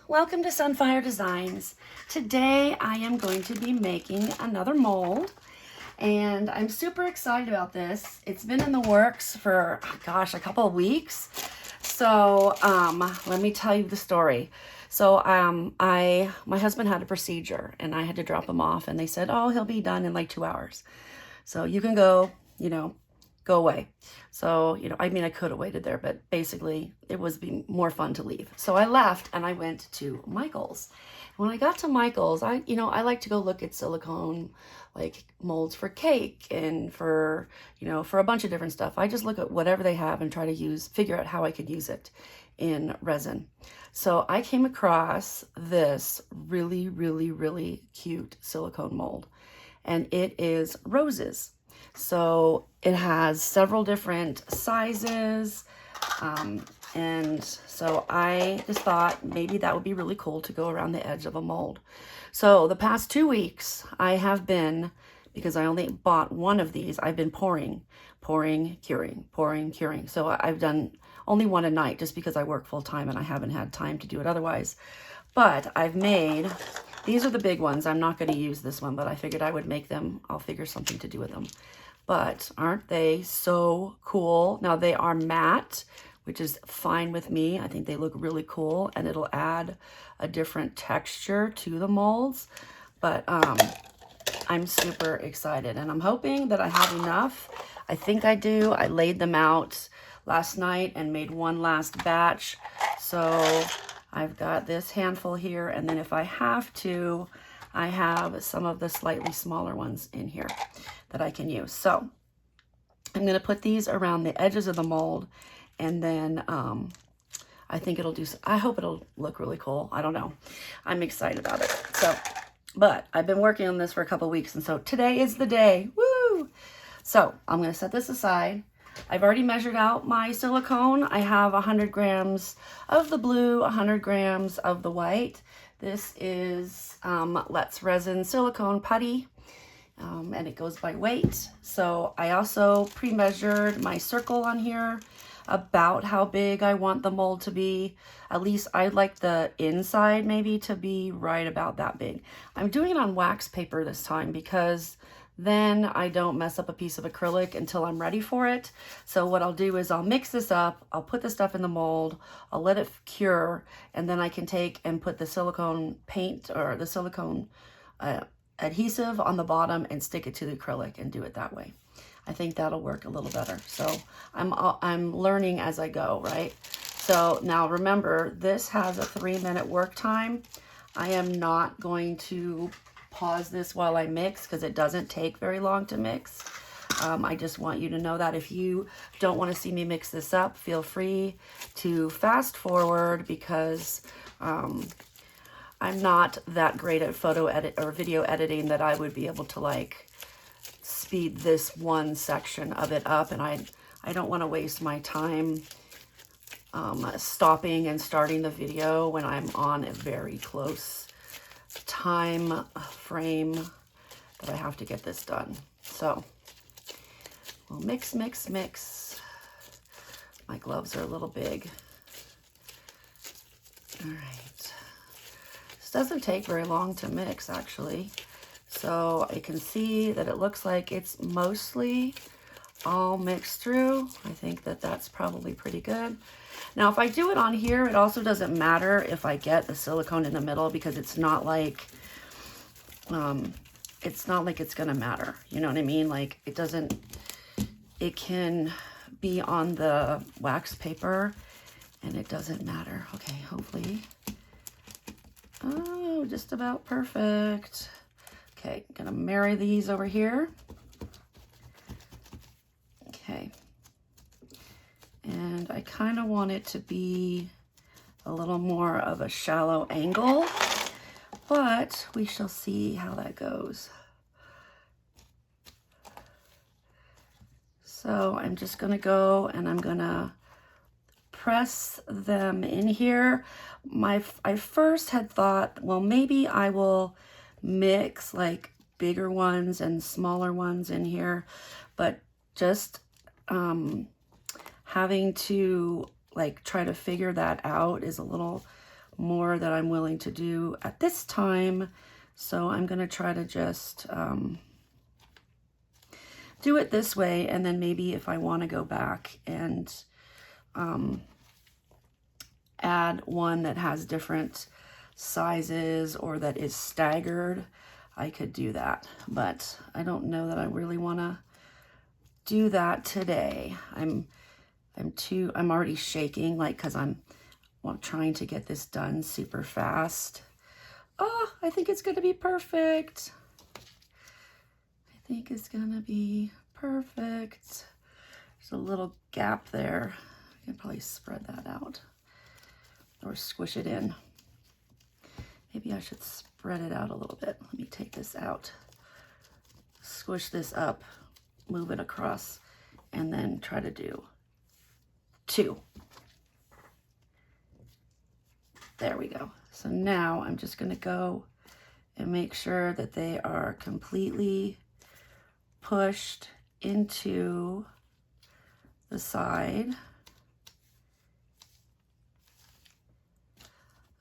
Welcome to Sunfire Designs. Today I am going to be making another mold and I'm super excited about this. It's been in the works for, gosh, a couple of weeks. So let me tell you the story. So my husband had a procedure and I had to drop him off and they said, oh, he'll be done in like 2 hours. So you can go, go away. So, I mean, I could have waited there, but basically it was more fun to leave. So I left and I went to Michael's. When I got to Michael's, I like to go look at silicone, like molds for cake and for a bunch of different stuff. I just look at whatever they have and try to figure out how I could use it in resin. So I came across this really, really, really cute silicone mold and it is roses. So it has several different sizes. And so I just thought maybe that would be really cool to go around the edge of a mold. So the past 2 weeks I have been, because I only bought one of these, I've been pouring, curing. So I've done only one a night just because I work full time and I haven't had time to do it otherwise. But I've made, these are the big ones. I'm not going to use this one, but I figured I would make them. I'll figure something to do with them. But aren't they so cool? Now they are matte, which is fine with me. I think they look really cool and it'll add a different texture to the molds. But I'm super excited and I'm hoping that I have enough. I think I do. I laid them out last night and made one last batch. So I've got this handful here, and then if I have to, I have some of the slightly smaller ones in here that I can use. So I'm going to put these around the edges of the mold, and then I think it'll do, I hope it'll look really cool. I don't know. I'm excited about it. So, but I've been working on this for a couple weeks, and so today is the day. Woo! So I'm going to set this aside. I've already measured out my silicone. I have 100 grams of the blue, 100 grams of the white. This is Let's Resin Silicone Putty, and it goes by weight. So I also pre-measured my circle on here about how big I want the mold to be. At least I'd like the inside maybe to be right about that big. I'm doing it on wax paper this time because then I don't mess up a piece of acrylic until I'm ready for it. So what I'll do is I'll mix this up, I'll put the stuff in the mold, I'll let it cure, and then I can take and put the silicone paint or the silicone adhesive on the bottom and stick it to the acrylic and do it that way. I think that'll work a little better. So I'm learning as I go, right? So now remember, this has a 3-minute work time. I am not going to pause this while I mix because it doesn't take very long to mix. I just want you to know that if you don't want to see me mix this up, feel free to fast forward because I'm not that great at photo edit or video editing that I would be able to like speed this one section of it up, and I don't want to waste my time stopping and starting the video when I'm on a very close time frame that I have to get this done. So we'll mix. My gloves are a little big. All right. This doesn't take very long to mix actually. So I can see that it looks like it's mostly all mixed through. I think that that's probably pretty good. Now, if I do it on here, it also doesn't matter if I get the silicone in the middle because it's not like it's gonna matter. You know what I mean? Like it can be on the wax paper and it doesn't matter. Okay, hopefully. Oh, just about perfect. Okay, gonna marry these over here. Okay. And I kind of want it to be a little more of a shallow angle, but we shall see how that goes. So I'm just going to go and I'm going to press them in here. I first had thought, well, maybe I will mix like bigger ones and smaller ones in here, but just having to like try to figure that out is a little more that I'm willing to do at this time. So I'm going to try to just do it this way. And then maybe if I want to go back and add one that has different sizes or that is staggered, I could do that. But I don't know that I really want to do that today. I'm already shaking, like, because I'm trying to get this done super fast. Oh, I think it's going to be perfect. I think it's going to be perfect. There's a little gap there. I can probably spread that out or squish it in. Maybe I should spread it out a little bit. Let me take this out, squish this up, move it across, and then try to do 2. There we go. So now I'm just going to go and make sure that they are completely pushed into the side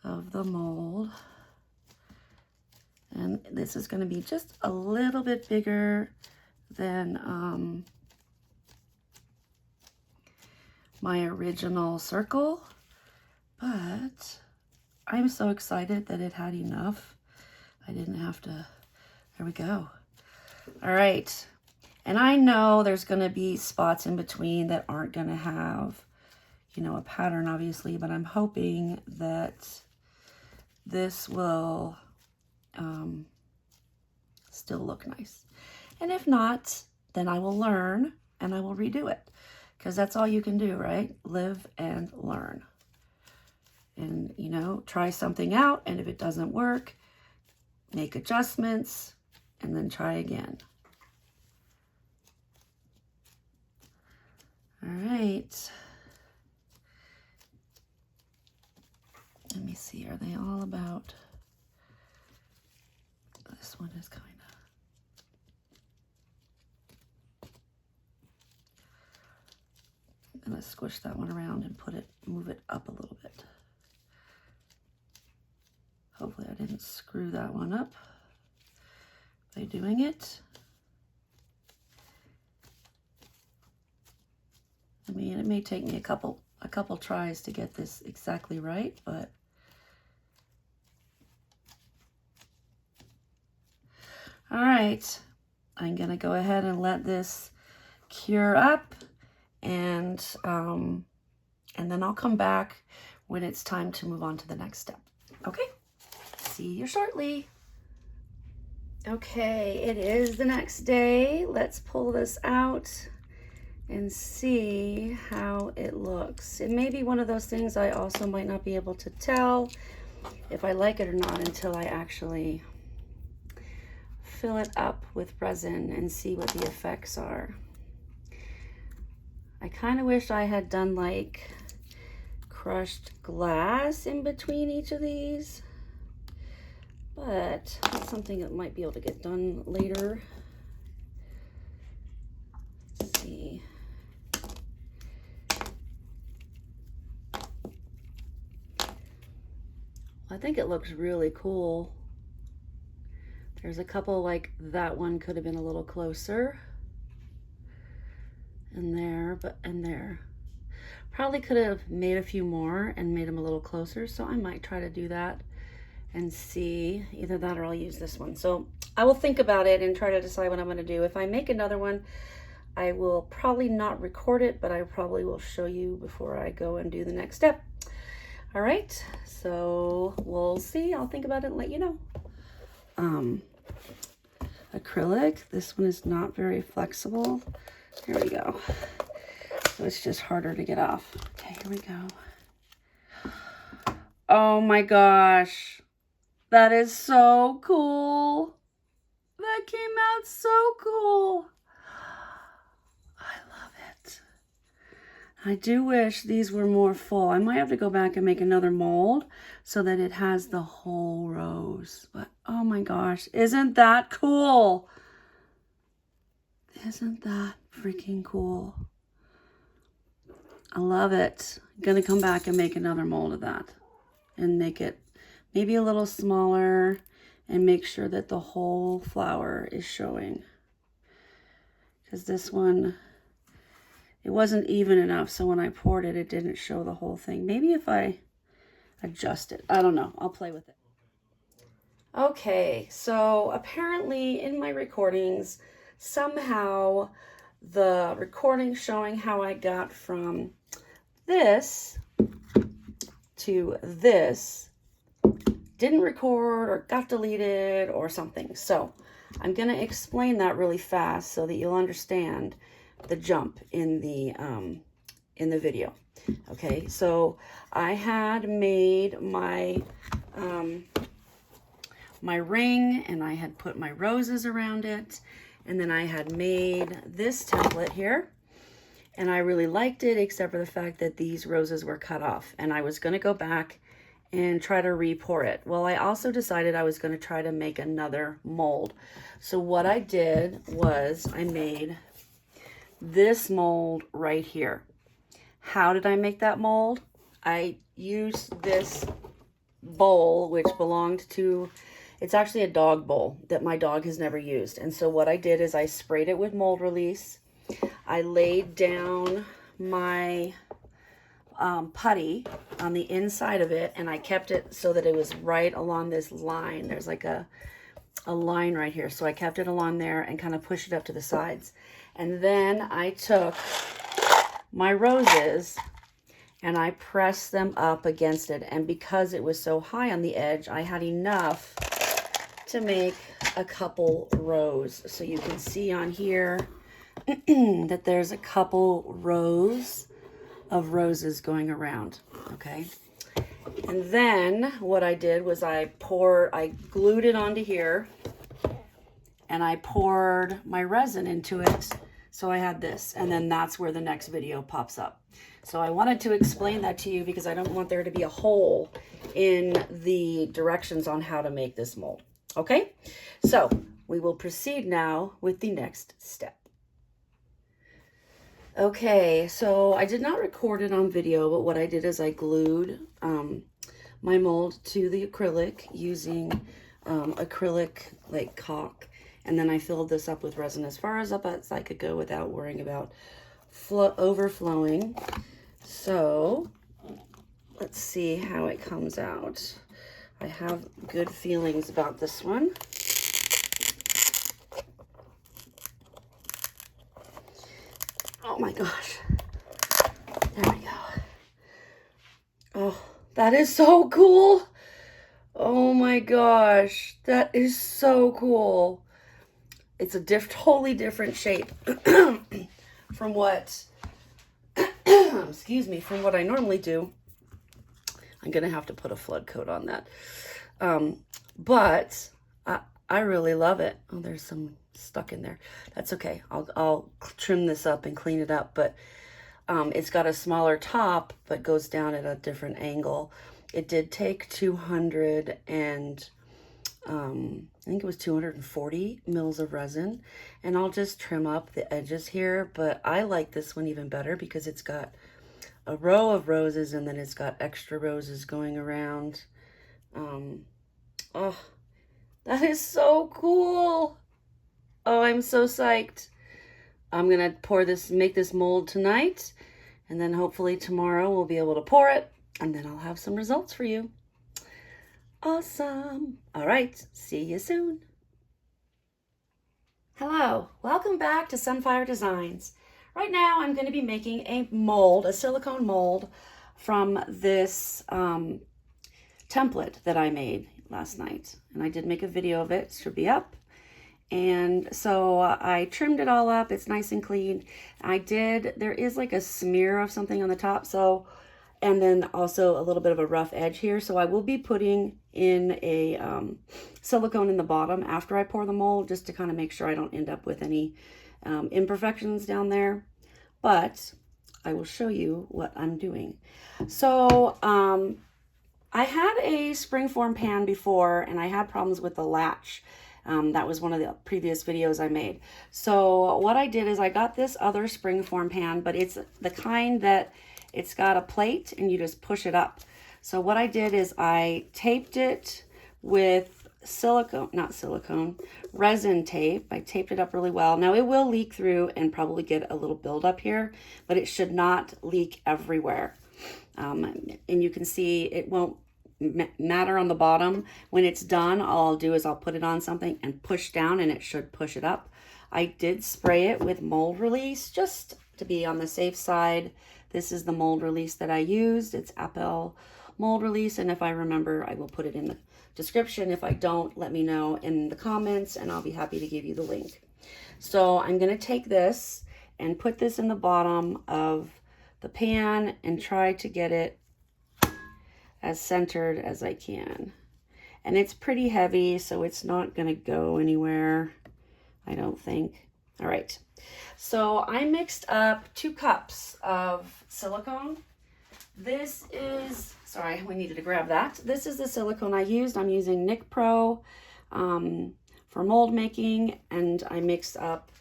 of the mold. And this is going to be just a little bit bigger than my original circle, but I'm so excited that it had enough. I didn't have to, there we go. All right. And I know there's going to be spots in between that aren't going to have, you know, a pattern, obviously, but I'm hoping that this will still look nice. And if not, then I will learn and I will redo it, because that's all you can do, right? Live and learn. And, you know, try something out, and if it doesn't work, make adjustments and then try again. All right. Let me see, are they all about? This one is kind of. I'm gonna squish that one around and move it up a little bit. Hopefully I didn't screw that one up by doing it. I mean, it may take me a couple tries to get this exactly right, but all right, I'm gonna go ahead and let this cure up, and then I'll come back when it's time to move on to the next step. Okay, see you shortly. Okay, it is the next day. Let's pull this out and see how it looks. It may be one of those things I also might not be able to tell if I like it or not until I actually fill it up with resin and see what the effects are. I kind of wish I had done like crushed glass in between each of these, but that's something that might be able to get done later. Let's see. I think it looks really cool. There's a couple, like that one could have been a little closer. And there, and there. Probably could have made a few more and made them a little closer, so I might try to do that and see. Either that or I'll use this one. So I will think about it and try to decide what I'm going to do. If I make another one, I will probably not record it, but I probably will show you before I go and do the next step. All right, so we'll see. I'll think about it and let you know. Acrylic, this one is not very flexible. Here we go. So it's just harder to get off. Okay, here we go. Oh my gosh. That is so cool. That came out so cool. I love it. I do wish these were more full. I might have to go back and make another mold so that it has the whole rose. But oh my gosh, isn't that cool? Isn't that freaking cool? I love it. I'm gonna come back and make another mold of that. and make it maybe a little smaller and make sure that the whole flower is showing. Because this one, it wasn't even enough, so when I poured it, it didn't show the whole thing. Maybe if I adjust it, I don't know, I'll play with it. Okay, so apparently in my recordings, somehow the recording showing how I got from this to this didn't record or got deleted or something. So I'm going to explain that really fast so that you'll understand the jump in the video. Okay, so I had made my my ring, and I had put my roses around it, and then I had made this template here, and I really liked it except for the fact that these roses were cut off, and I was going to go back and try to re-pour it. Well, I also decided I was going to try to make another mold. So what I did was I made this mold right here. How did I make that mold? I used this bowl, which belonged to, it's actually a dog bowl that my dog has never used. And so what I did is I sprayed it with mold release. I laid down my putty on the inside of it, and I kept it so that it was right along this line. There's like a line right here. So I kept it along there and kind of pushed it up to the sides. And then I took my roses and I pressed them up against it. And because it was so high on the edge, I had enough to make a couple rows. So you can see on here that there's a couple rows of roses going around, okay? And then what I did was I glued it onto here, and I poured my resin into it. So I had this, and then that's where the next video pops up. So I wanted to explain that to you because I don't want there to be a hole in the directions on how to make this mold. Okay, so we will proceed now with the next step. Okay, so I did not record it on video, but what I did is I glued my mold to the acrylic using acrylic like caulk, and then I filled this up with resin as far as up as I could go without worrying about overflowing. So let's see how it comes out. I have good feelings about this one. Oh my gosh. There we go. Oh, that is so cool. Oh my gosh. That is so cool. It's a totally different shape from what, excuse me, from what I normally do. I'm going to have to put a flood coat on that. But I really love it. Oh, there's some stuck in there. That's okay. I'll trim this up and clean it up. But it's got a smaller top, but goes down at a different angle. It did take 200 and I think it was 240 mils of resin, and I'll just trim up the edges here. But I like this one even better because it's got a row of roses, and then it's got extra roses going around. Oh, that is so cool. Oh, I'm so psyched. I'm gonna make this mold tonight, and then hopefully tomorrow we'll be able to pour it, and then I'll have some results for you. Awesome. All right, see you soon. Hello, welcome back to Sunfire Designs. Right now I'm going to be making a mold, a silicone mold from this template that I made last night. And I did make a video of it, it should be up. And so I trimmed it all up, it's nice and clean. There is like a smear of something on the top, and then also a little bit of a rough edge here. So I will be putting in a silicone in the bottom after I pour the mold, just to kind of make sure I don't end up with any imperfections down there. But I will show you what I'm doing. So I had a springform pan before, and I had problems with the latch. That was one of the previous videos I made. So what I did is I got this other springform pan, but it's the kind that it's got a plate and you just push it up. So what I did is I taped it with silicone, not silicone, resin tape. I taped it up really well. Now it will leak through and probably get a little buildup here, but it should not leak everywhere. And you can see it won't matter on the bottom. When it's done, all I'll do is I'll put it on something and push down and it should push it up. I did spray it with mold release just to be on the safe side. This is the mold release that I used. It's Appel mold release, and if I remember, I will put it in the description. If I don't, let me know in the comments and I'll be happy to give you the link. So I'm going to take this and put this in the bottom of the pan and try to get it as centered as I can. And it's pretty heavy, so it's not going to go anywhere, I don't think. All right, so I mixed up 2 cups of silicone. This is, sorry, we needed to grab that. This is the silicone I used. I'm using Nick Pro for mold making, and I mixed up,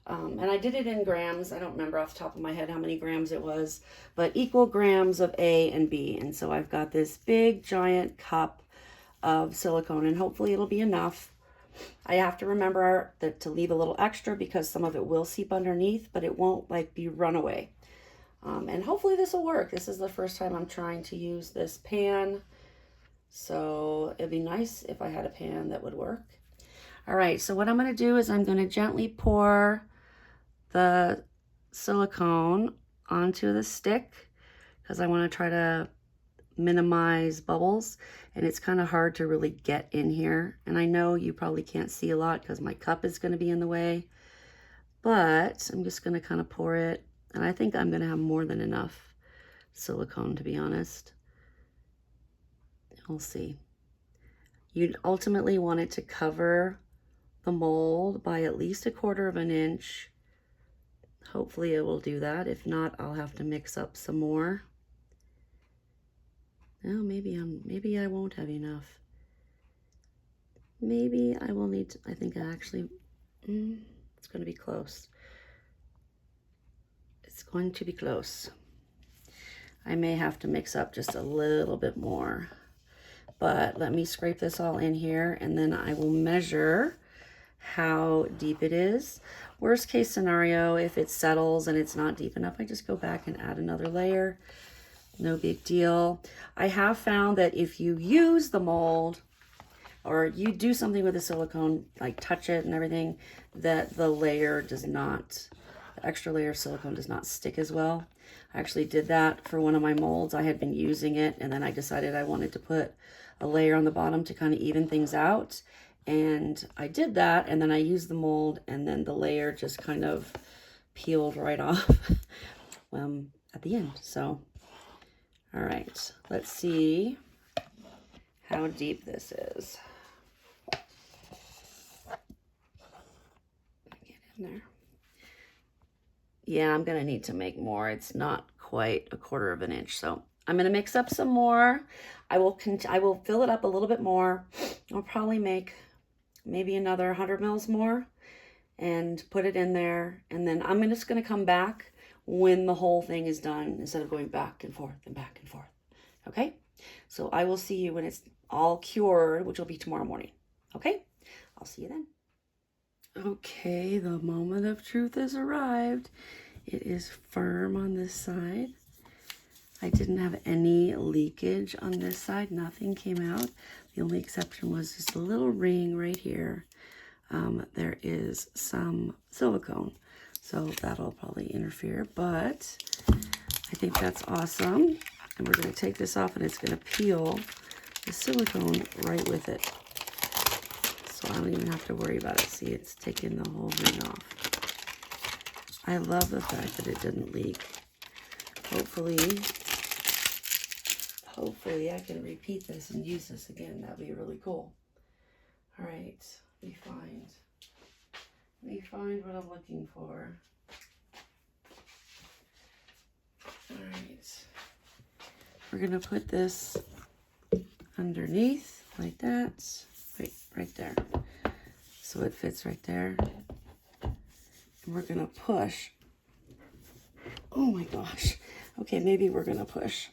and I did it in grams. I don't remember off the top of my head how many grams it was, but equal grams of A and B. And so I've got this big giant cup of silicone, and hopefully it'll be enough. I have to remember that to leave a little extra because some of it will seep underneath, but it won't like be runaway. And hopefully this will work. This is the first time I'm trying to use this pan, so it'd be nice if I had a pan that would work. All right, so what I'm going to do is I'm going to gently pour the silicone onto the stick because I want to try to minimize bubbles, and it's kind of hard to really get in here. And I know you probably can't see a lot because my cup is going to be in the way, but I'm just going to kind of pour it. And I think I'm going to have more than enough silicone, to be honest. We'll see. You'd ultimately want it to cover the mold by at least 1/4 of an inch. Hopefully it will do that. If not, I'll have to mix up some more. Oh, maybe I won't have enough. Maybe I will need to, I think I actually, it's going to be close. It's going to be close. I may have to mix up just a little bit more, but let me scrape this all in here and then I will measure how deep it is. Worst case scenario, if it settles and it's not deep enough, I just go back and add another layer. No big deal. I have found that if you use the mold or you do something with the silicone, like touch it and everything, that the layer does not, the extra layer of silicone does not stick as well. I actually did that for one of my molds. I had been using it and then I decided I wanted to put a layer on the bottom to kind of even things out. And I did that, and then I used the mold, and then the layer just kind of peeled right off at the end. So, all right, let's see how deep this is. Get in there. Yeah, I'm gonna need to make more. It's not quite 1/4 of an inch, so I'm gonna mix up some more. I will fill it up a little bit more. I'll probably make maybe another 100 mils more and put it in there. And then I'm just going to come back when the whole thing is done instead of going back and forth and back and forth. Okay? So I will see you when it's all cured, which will be tomorrow morning. Okay? I'll see you then. Okay, the moment of truth has arrived. It is firm on this side. I didn't have any leakage on this side. Nothing came out. The only exception was just a little ring right here. There is some silicone, so that'll probably interfere, but I think that's awesome. And we're going to take this off, and it's going to peel the silicone right with it. So I don't even have to worry about it. See, it's taking the whole ring off. I love the fact that it didn't leak. Hopefully I can repeat this and use this again. That'd be really cool. All right, let me find what I'm looking for. All right, we're gonna put this underneath like that. Wait, right there. So it fits right there. And we're gonna push. Oh my gosh. Okay, maybe we're gonna push.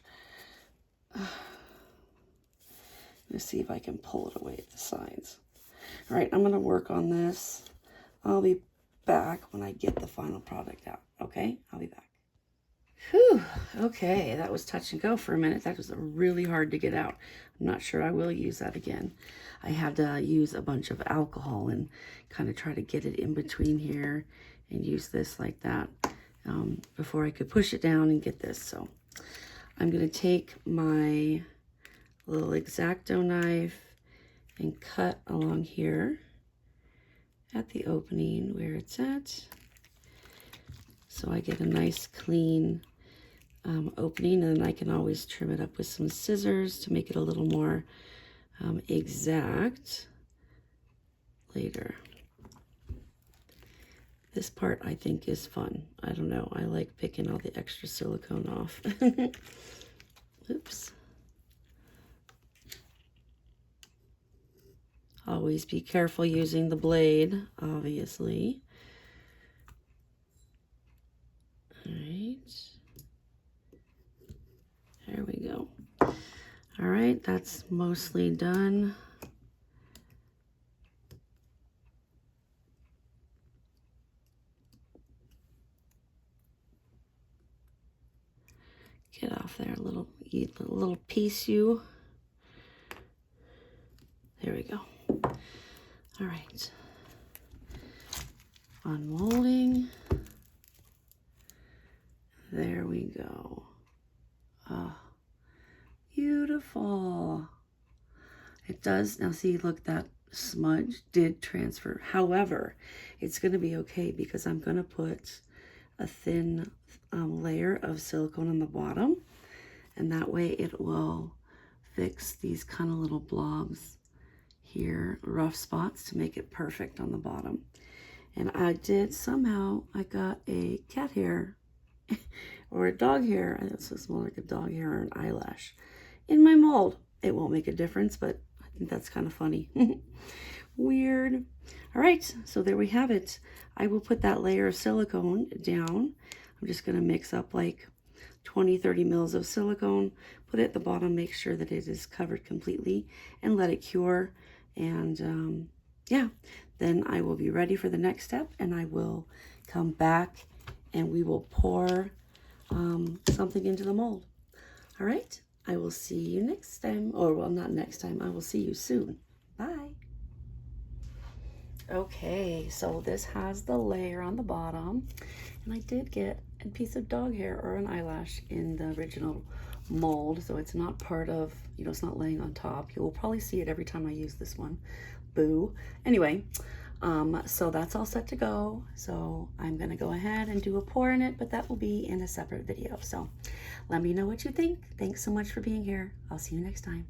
Let's see if I can pull it away at the sides. All right, I'm gonna work on this. I'll be back when I get the final product out, okay? I'll be back. Whew, okay, that was touch and go for a minute. That was really hard to get out. I'm not sure I will use that again. I had to use a bunch of alcohol and kind of try to get it in between here and use this like that before I could push it down and get this. So I'm gonna take my little X-Acto knife and cut along here at the opening where it's at, so I get a nice clean opening, and then I can always trim it up with some scissors to make it a little more exact later. This part I think is fun. I don't know, I like picking all the extra silicone off. Oops. Always be careful using the blade, obviously. All right. There we go. All right, that's mostly done. Get off there, a little piece, you. There we go. All right. Unmolding. There we go. Ah, beautiful. It does, now see, look, that smudge did transfer. However, it's gonna be okay because I'm gonna put a thin layer of silicone on the bottom, and that way it will fix these kind of little blobs here, rough spots, to make it perfect on the bottom. And I did somehow, I got a cat hair or a dog hair, this is more like a dog hair or an eyelash in my mold. It won't make a difference, but I think that's kind of funny. Weird. All right, so there we have it. I will put that layer of silicone down. I'm just gonna mix up like 20-30 mils of silicone, put it at the bottom, make sure that it is covered completely, and let it cure. And yeah, then I will be ready for the next step, and I will come back and we will pour something into the mold. All right, I will see you next time, or well, not next time, I will see you soon. Bye. Okay, so this has the layer on the bottom, and I did get a piece of dog hair or an eyelash in the original mold, so it's not part of, you know, it's not laying on top. You will probably see it every time I use this one. Boo. Anyway, so that's all set to go. So I'm gonna go ahead and do a pour in it, but that will be in a separate video. So let me know what you think. Thanks so much for being here. I'll see you next time.